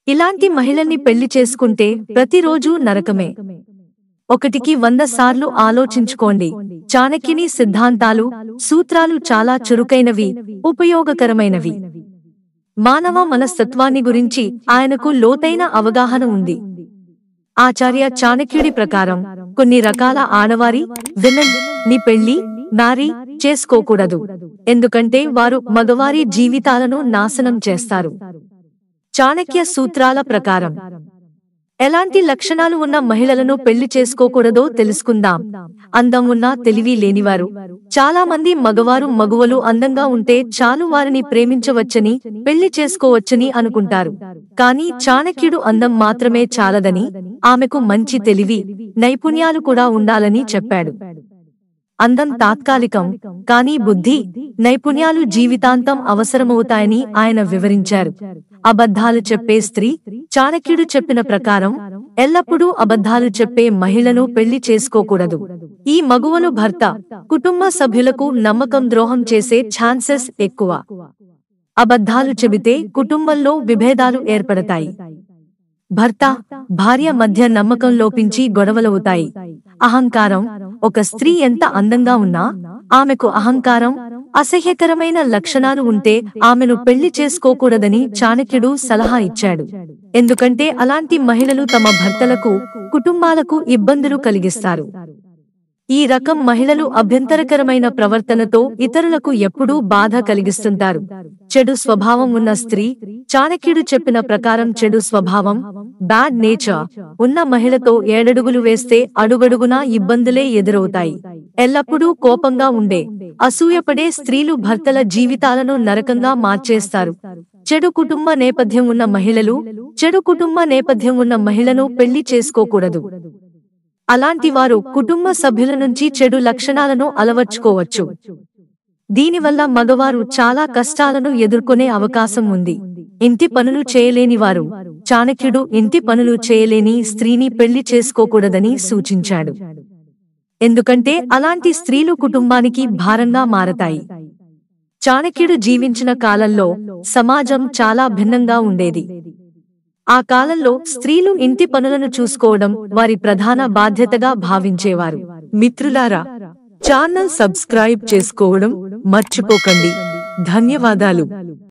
ఇలాంటి మహిళల్ని పెళ్లి చేసుకుంటే ప్రతిరోజూ నరకమే. 1కి 100 సార్లు ఆలోచించుకోండి. చాణక్యుని సిద్ధాంతాలు, సూత్రాలు చాలా చురుకైనవి, ఉపయోగకరమైనవి. మానవ మనస్తత్వాన్ని గురించి ఆయనకు లోతైన అవగాహన ఉంది. ఆచార్య చాణక్యుడి ప్రకారం కొన్ని రకాల ఆడవారి ని పెళ్లి చేసుకోకూడదు. ఎందుకంటే వారు మగవారి జీవితాలను నాశనం చేస్తారు. చాణక్య సూత్రాల ప్రకారం ఎలాంటి లక్షణాలు ఉన్న మహిళలను పెళ్లి చేసుకోకూడదో తెలుసుకుందాం. అందం ఉన్నా తెలివి లేనివారు. చాలా మంది మగువలు అందంగా ఉంటే చాలు వారిని ప్రేమించవచ్చని, పెళ్లి చేసుకోవచ్చని అనుకుంటారు. కానీ చాణక్యుడు అందం మాత్రమే చాలదని, ఆమెకు మంచి తెలివి, నైపుణ్యాలు కూడా ఉండాలని చెప్పాడు. అందం తాత్కాలికం, కానీ బుద్ధి, నైపుణ్యాలు జీవితాంతం అవసరమవుతాయని ఆయన వివరించారు. అబద్ధాలు చెప్పే స్త్రీ. చాణక్యుడు చెప్పిన ప్రకారం ఎల్లప్పుడూ అబద్ధాలు చెప్పే మహిళను పెళ్లి చేసుకోకూడదు. ఈ మగువలు భర్త, కుటుంబ సభ్యులకు నమ్మకం ద్రోహం చేసే ఛాన్సెస్ ఎక్కువ. అబద్ధాలు చెబితే కుటుంబంలో విభేదాలు ఏర్పడతాయి. భర్త, భార్య మధ్య నమ్మకం లోపించి గొడవలవుతాయి. అహంకారం. ఒక స్త్రీ ఎంత అందంగా ఉన్నా ఆమెకు అహంకారం, అసహ్యకరమైన లక్షణాలు ఉంటే ఆమెను పెళ్లి చేసుకోకూడదని చాణక్యుడు సలహా ఇచ్చాడు. ఎందుకంటే అలాంటి మహిళలు తమ భర్తలకు, కుటుంబాలకు ఇబ్బందులు కలిగిస్తారు. ఈ రకం మహిళలు అభ్యంతరకరమైన ప్రవర్తనతో ఇతరులకు ఎప్పుడూ బాధ కలిగిస్తుంటారు. చెడు స్వభావం ఉన్న స్త్రీ. చాణక్యుడు చెప్పిన ప్రకారం చెడు స్వభావం, బ్యాడ్ నేచర్ ఉన్న మహిళతో ఏడడుగులు వేస్తే అడుగడుగునా ఇబ్బందులే ఎదురవుతాయి. ఎల్లప్పుడూ కోపంగా ఉండే, అసూయపడే స్త్రీలు భర్తల జీవితాలను నరకంగా మార్చేస్తారు. చెడు కుటుంబ నేపథ్యం ఉన్న మహిళలు. చెడు కుటుంబ నేపథ్యం ఉన్న మహిళను పెళ్లి చేసుకోకూడదు. అలాంటి వారు కుటుంబ సభ్యుల నుంచి చెడు లక్షణాలను అలవర్చుకోవచ్చు. దీనివల్ల మగవారు చాలా కష్టాలను ఎదుర్కొనే అవకాశం ఉంది. ఇంటి పనులు చేయలేని వారు. చాణక్యుడు ఇంటి పనులు చేయలేని స్త్రీని పెళ్లి చేసుకోకూడదని సూచించాడు. ఎందుకంటే అలాంటి స్త్రీలు కుటుంబానికి భారంగా మారతాయి. చాణక్యుడు జీవించిన కాలంలో సమాజం చాలా భిన్నంగా ఉండేది. ఆ కాలంలో స్త్రీలు ఇంటి పనులను చూసుకోవడం వారి ప్రధాన బాధ్యతగా భావించేవారు. మిత్రులారా, ఛానల్ సబ్స్క్రైబ్ చేసుకోవడం మర్చిపోకండి. ధన్యవాదాలు.